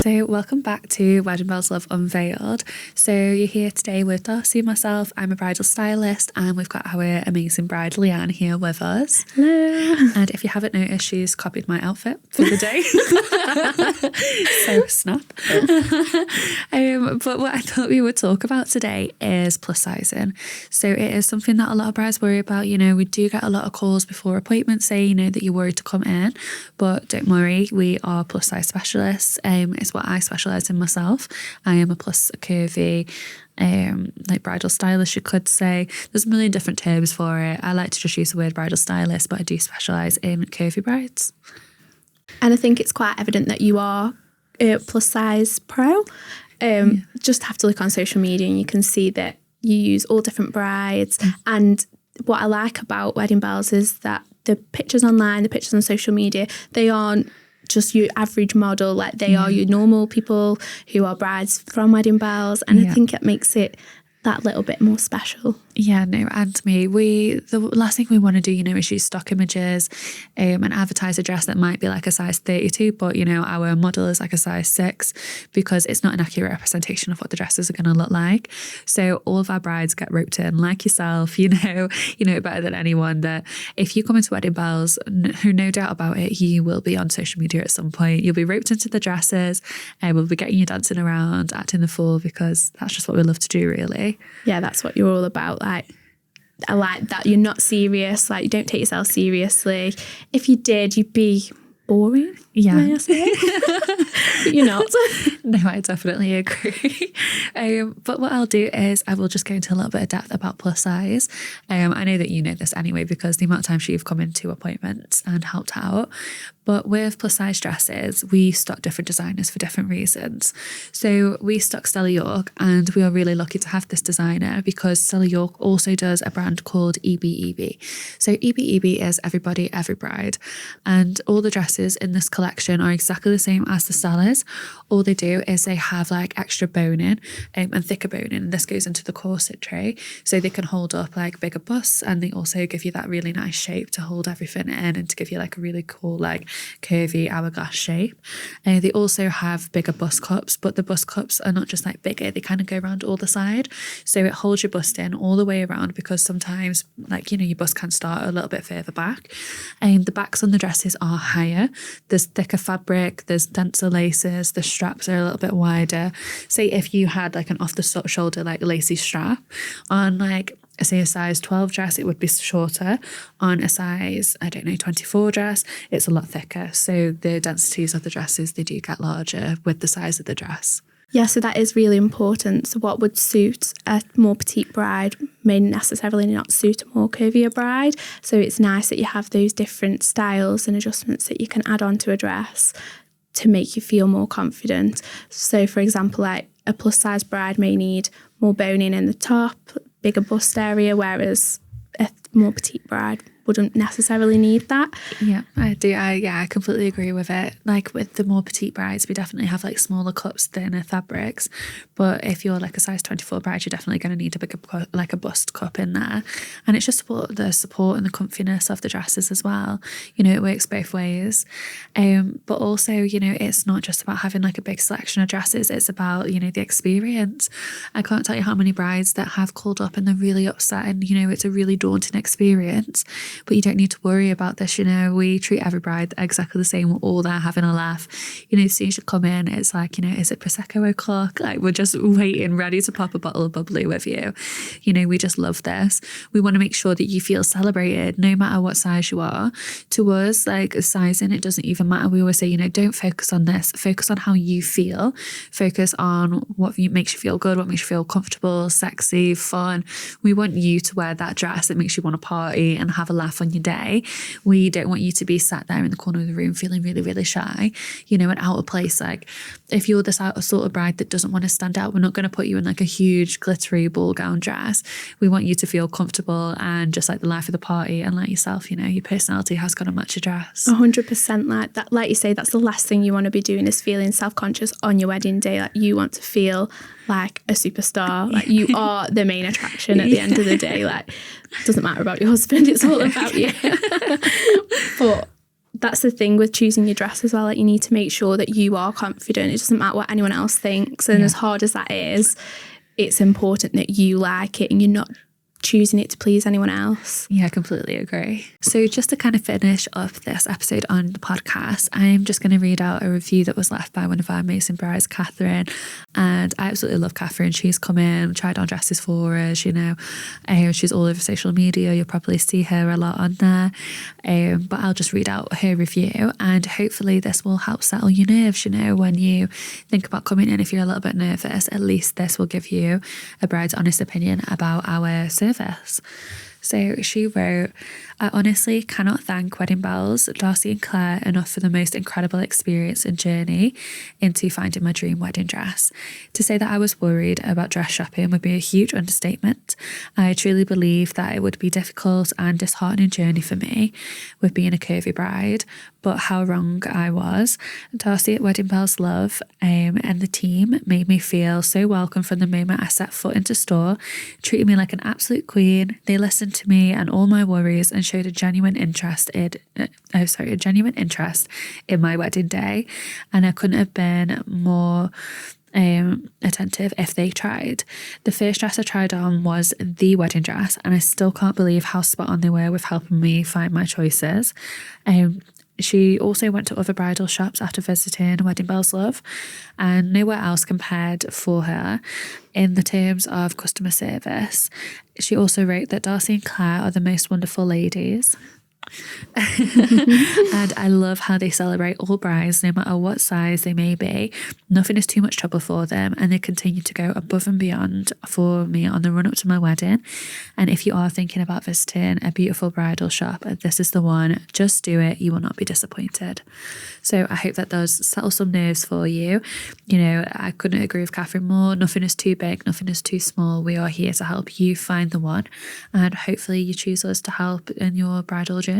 So welcome back to Wedding Belles Love Unveiled. So you're here today with Darcy and myself. I'm a bridal stylist and we've got our amazing bride Leanne here with us. Hello. And if you haven't noticed, she's copied my outfit for the day. So snap. But what I thought we would talk about today is plus sizing. So it is something that a lot of brides worry about. You know, we do get a lot of calls before appointments saying, you know, that you're worried to come in, but don't worry, we are plus size specialists. It's what I specialise in myself. I am a plus curvy like bridal stylist, you could say. There's a million different terms for it. I like to just use the word bridal stylist, but I do specialise in curvy brides. And I think it's quite evident that you are plus size pro. Just have to look on social media and you can see that you use all different brides. And what I like about Wedding Belles is that the pictures online, the pictures on social media, they aren't just your average model, like they are your normal people who are brides from Wedding Belles, and I think it makes it that little bit more special. Yeah, no, and to me, the last thing we want to do, you know, is use stock images and advertise a dress that might be like a size 32, but, you know, our model is like a size 6 because it's not an accurate representation of what the dresses are going to look like. So all of our brides get roped in, like yourself, you know better than anyone, that if you come into Wedding Belles, no doubt about it, you will be on social media at some point. You'll be roped into the dresses and we'll be getting you dancing around, acting the fool, because that's just what we love to do, really. Yeah, that's what you're all about. Like, I like that you're not serious. Like, you don't take yourself seriously. If you did, you'd be boring. Yeah. May I say? But you're not. No, I definitely agree. But what I'll do is I will just go into a little bit of depth about plus size. I know that you know this anyway because the amount of times you've come into appointments and helped out. But with plus size dresses, we stock different designers for different reasons. So we stock Stella York, and we are really lucky to have this designer because Stella York also does a brand called EBEB. So EBEB is Everybody, Every Bride. And all the dresses in this collection are exactly the same as the Stellas. All they do is they have like extra boning and thicker boning. This goes into the corset tray so they can hold up like bigger busts, and they also give you that really nice shape to hold everything in and to give you like a really cool like curvy hourglass shape. They also have bigger bust cups, but the bust cups are not just like bigger, they kind of go around all the side, so it holds your bust in all the way around, because sometimes, like, you know, your bust can start a little bit further back. The backs on the dresses are higher, there's thicker fabric, there's denser laces, the straps are a little bit wider. Say if you had like an off the shoulder like lacy strap on, like say a size 12 dress, it would be shorter. On a size, I don't know, 24 dress, it's a lot thicker. So the densities of the dresses, they do get larger with the size of the dress. Yeah, so that is really important. So what would suit a more petite bride may necessarily not suit a more curvier bride. So it's nice that you have those different styles and adjustments that you can add on to a dress to make you feel more confident. So for example, like a plus size bride may need more boning in the top, bigger bust area, whereas a more petite bride wouldn't necessarily need that. Yeah, I do. I completely agree with it. Like with the more petite brides, we definitely have like smaller cups, thinner fabrics. But if you're like a size 24 bride, you're definitely going to need a bigger, like a bust cup in there. And it's just the support and the comfiness of the dresses as well. You know, it works both ways. But also, you know, it's not just about having like a big selection of dresses. It's about, you know, the experience. I can't tell you how many brides that have called up and they're really upset, and, you know, it's a really daunting experience. But you don't need to worry about this, you know. We treat every bride exactly the same. We're all there having a laugh. You know, as soon as you come in, it's like, you know, is it Prosecco o'clock? Like, we're just waiting, ready to pop a bottle of bubbly with you. You know, we just love this. We want to make sure that you feel celebrated no matter what size you are. To us, like, sizing, it doesn't even matter. We always say, you know, don't focus on this. Focus on how you feel. Focus on what makes you feel good, what makes you feel comfortable, sexy, fun. We want you to wear that dress that makes you want to party and have a laugh on your day. We don't want you to be sat there in the corner of the room feeling really, really shy, you know, and out of place. Like, if you're this sort of bride that doesn't want to stand out, we're not going to put you in like a huge glittery ball gown dress. We want you to feel comfortable and just like the life of the party, and like yourself, you know, your personality has got to match your dress. 100% like that. Like you say, that's the last thing you want to be doing, is feeling self-conscious on your wedding day. Like, you want to feel like a superstar. Like, you are the main attraction at the end of the day. Like, it doesn't matter about your husband, it's all about you. But that's the thing with choosing your dress as well. Like, you need to make sure that you are confident. It doesn't matter what anyone else thinks. And as hard as that is, it's important that you like it and you're not choosing it to please anyone else. Yeah, I completely agree. So just to kind of finish up this episode on the podcast, I'm just going to read out a review that was left by one of our amazing brides, Catherine. And I absolutely love Catherine. She's come in, tried on dresses for us, you know. She's all over social media. You'll probably see her a lot on there. But I'll just read out her review, and hopefully this will help settle your nerves, you know, when you think about coming in. If you're a little bit nervous, at least this will give you a bride's honest opinion about our service. So she wrote, I honestly cannot thank Wedding Belles, Darcy and Claire enough for the most incredible experience and journey into finding my dream wedding dress. To say that I was worried about dress shopping would be a huge understatement. I truly believe that it would be a difficult and disheartening journey for me with being a curvy bride, but how wrong I was. Darcy at Wedding Belles Love and the team made me feel so welcome from the moment I set foot into store, treated me like an absolute queen. They listened to me and all my worries and showed a genuine interest in my wedding day, and I couldn't have been more attentive if they tried. The first dress I tried on was the wedding dress, and I still can't believe how spot on they were with helping me find my choices. She also went to other bridal shops after visiting Wedding Belles Love, and nowhere else compared for her in the terms of customer service. She also wrote that Darcy and Claire are the most wonderful ladies. And I love how they celebrate all brides, no matter what size they may be. Nothing is too much trouble for them, and they continue to go above and beyond for me on the run up to my wedding. And if you are thinking about visiting a beautiful bridal shop, this is the one. Just do it. You will not be disappointed. So I hope that does settle some nerves for you. You know, I couldn't agree with Catherine more. Nothing is too big, nothing is too small. We are here to help you find the one, and hopefully you choose us to help in your bridal journey.